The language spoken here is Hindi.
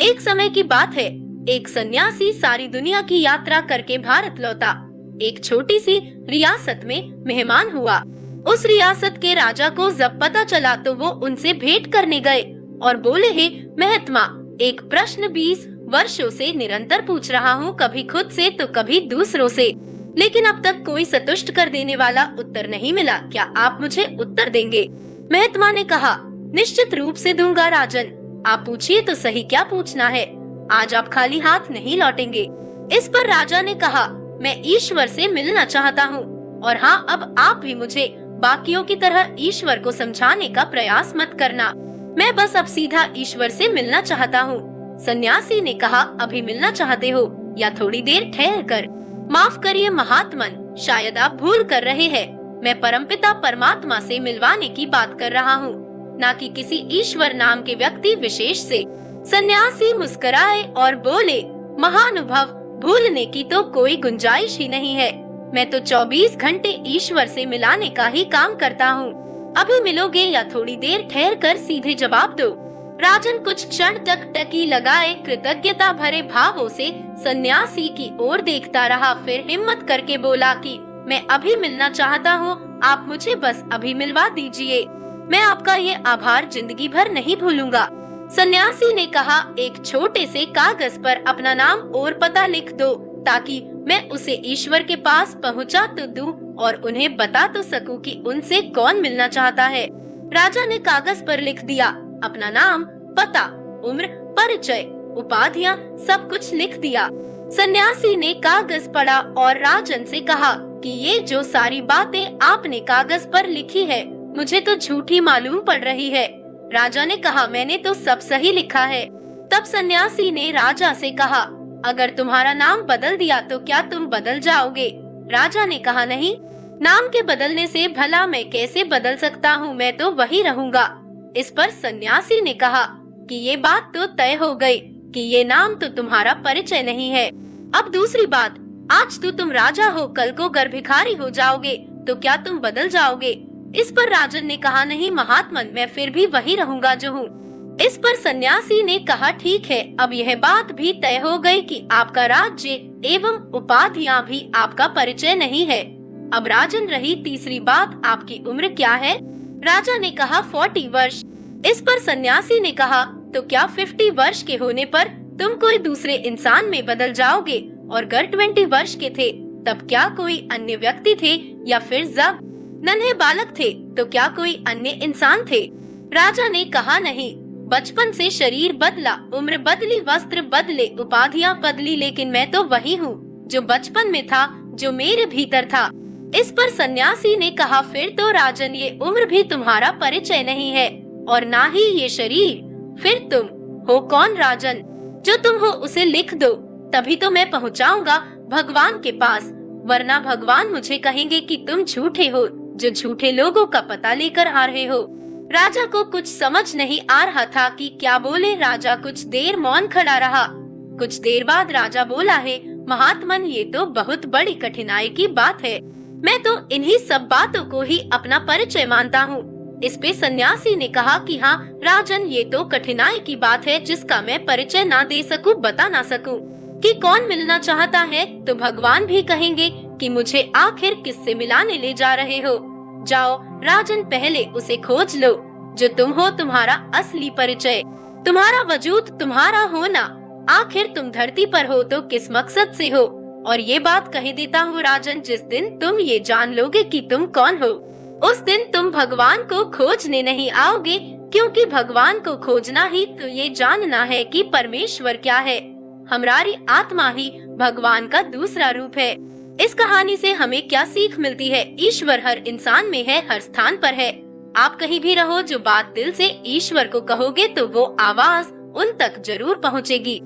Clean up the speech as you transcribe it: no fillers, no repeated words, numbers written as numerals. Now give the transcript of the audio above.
एक समय की बात है, एक सन्यासी सारी दुनिया की यात्रा करके भारत लौटा। एक छोटी सी रियासत में मेहमान हुआ। उस रियासत के राजा को जब पता चला तो वो उनसे भेंट करने गए और बोले, हे महात्मा, एक प्रश्न 20 वर्षों से निरंतर पूछ रहा हूँ, कभी खुद से तो कभी दूसरों से, लेकिन अब तक कोई संतुष्ट कर देने वाला उत्तर नहीं मिला। क्या आप मुझे उत्तर देंगे? महात्मा ने कहा, निश्चित रूप से दूंगा राजन। आप पूछिए तो सही, क्या पूछना है? आज आप खाली हाथ नहीं लौटेंगे। इस पर राजा ने कहा, मैं ईश्वर से मिलना चाहता हूँ, और हाँ, अब आप भी मुझे बाकियों की तरह ईश्वर को समझाने का प्रयास मत करना। मैं बस अब सीधा ईश्वर से मिलना चाहता हूँ। सन्यासी ने कहा, अभी मिलना चाहते हो या थोड़ी देर ठहर कर? माफ करिए महात्मन, शायद आप भूल कर रहे हैं। मैं परमपिता परमात्मा से मिलवाने की बात कर रहा हूँ, ना कि किसी ईश्वर नाम के व्यक्ति विशेष से। सन्यासी मुस्कुराए और बोले, महानुभव, भूलने की तो कोई गुंजाइश ही नहीं है। मैं तो 24 घंटे ईश्वर से मिलाने का ही काम करता हूँ। अभी मिलोगे या थोड़ी देर ठहर कर सीधे जवाब दो। राजन कुछ क्षण तक टकी लगाए कृतज्ञता भरे भावों से सन्यासी की ओर देखता रहा, फिर हिम्मत करके बोला कि मैं अभी मिलना चाहता हूँ, आप मुझे बस अभी मिलवा दीजिए। मैं आपका ये आभार जिंदगी भर नहीं भूलूंगा। सन्यासी ने कहा, एक छोटे से कागज पर अपना नाम और पता लिख दो, ताकि मैं उसे ईश्वर के पास पहुंचा तो दूं और उन्हें बता तो सकूं कि उनसे कौन मिलना चाहता है। राजा ने कागज पर लिख दिया, अपना नाम, पता, उम्र, परिचय, उपाधियां, सब कुछ लिख दिया। सन्यासी ने कागज पढ़ा और राजन से कहा कि ये जो सारी बातें आपने कागज पर लिखी है, मुझे तो झूठी मालूम पड़ रही है। राजा ने कहा, मैंने तो सब सही लिखा है। तब सन्यासी ने राजा से कहा, अगर तुम्हारा नाम बदल दिया तो क्या तुम बदल जाओगे? राजा ने कहा, नहीं, नाम के बदलने से भला मैं कैसे बदल सकता हूँ, मैं तो वही रहूंगा। इस पर सन्यासी ने कहा कि ये बात तो तय हो गई कि ये नाम तो तुम्हारा परिचय नहीं है। अब दूसरी बात, आज तो तुम राजा हो, कल को अगर भिखारी हो जाओगे तो क्या तुम बदल जाओगे? इस पर राजन ने कहा, नहीं महात्मन, मैं फिर भी वही रहूंगा जो हूँ। इस पर सन्यासी ने कहा, ठीक है, अब यह बात भी तय हो गई कि आपका राज्य एवं उपाधियां भी आपका परिचय नहीं है। अब राजन रही तीसरी बात, आपकी उम्र क्या है? राजा ने कहा, 40 वर्ष। इस पर सन्यासी ने कहा, तो क्या 50 वर्ष के होने पर तुम कोई दूसरे इंसान में बदल जाओगे? और अगर 20 वर्ष के थे तब क्या कोई अन्य व्यक्ति थे, या फिर जब नन्हे बालक थे तो क्या कोई अन्य इंसान थे? राजा ने कहा, नहीं, बचपन से शरीर बदला, उम्र बदली, वस्त्र बदले, उपाधियां बदली, लेकिन मैं तो वही हूँ जो बचपन में था, जो मेरे भीतर था। इस पर सन्यासी ने कहा, फिर तो राजन ये उम्र भी तुम्हारा परिचय नहीं है और ना ही ये शरीर। फिर तुम हो कौन राजन? जो तुम हो उसे लिख दो, तभी तो मैं पहुँचाऊंगा भगवान के पास, वरना भगवान मुझे कहेंगे कि तुम झूठे हो, जो झूठे लोगों का पता लेकर आ रहे हो। राजा को कुछ समझ नहीं आ रहा था कि क्या बोले। राजा कुछ देर मौन खड़ा रहा। कुछ देर बाद राजा बोला, है महात्मन, ये तो बहुत बड़ी कठिनाई की बात है। मैं तो इन्हीं सब बातों को ही अपना परिचय मानता हूँ। इस पे सन्यासी ने कहा कि हाँ राजन, ये तो कठिनाई की बात है जिसका मैं परिचय ना दे सकूं, बता ना सकूं कि कौन मिलना चाहता है, तो भगवान भी कहेंगे कि मुझे आखिर किससे मिलाने ले जा रहे हो। जाओ राजन, पहले उसे खोज लो जो तुम हो, तुम्हारा असली परिचय, तुम्हारा वजूद, तुम्हारा होना। आखिर तुम धरती पर हो तो किस मकसद से हो? और ये बात कह देता हूँ राजन, जिस दिन तुम ये जान लोगे कि तुम कौन हो, उस दिन तुम भगवान को खोजने नहीं आओगे, क्योंकि भगवान को खोजना ही तो ये जानना है कि परमेश्वर क्या है। हमारी आत्मा ही भगवान का दूसरा रूप है। इस कहानी से हमें क्या सीख मिलती है? ईश्वर हर इंसान में है, हर स्थान पर है। आप कहीं भी रहो, जो बात दिल से ईश्वर को कहोगे तो वो आवाज उन तक जरूर पहुँचेगी।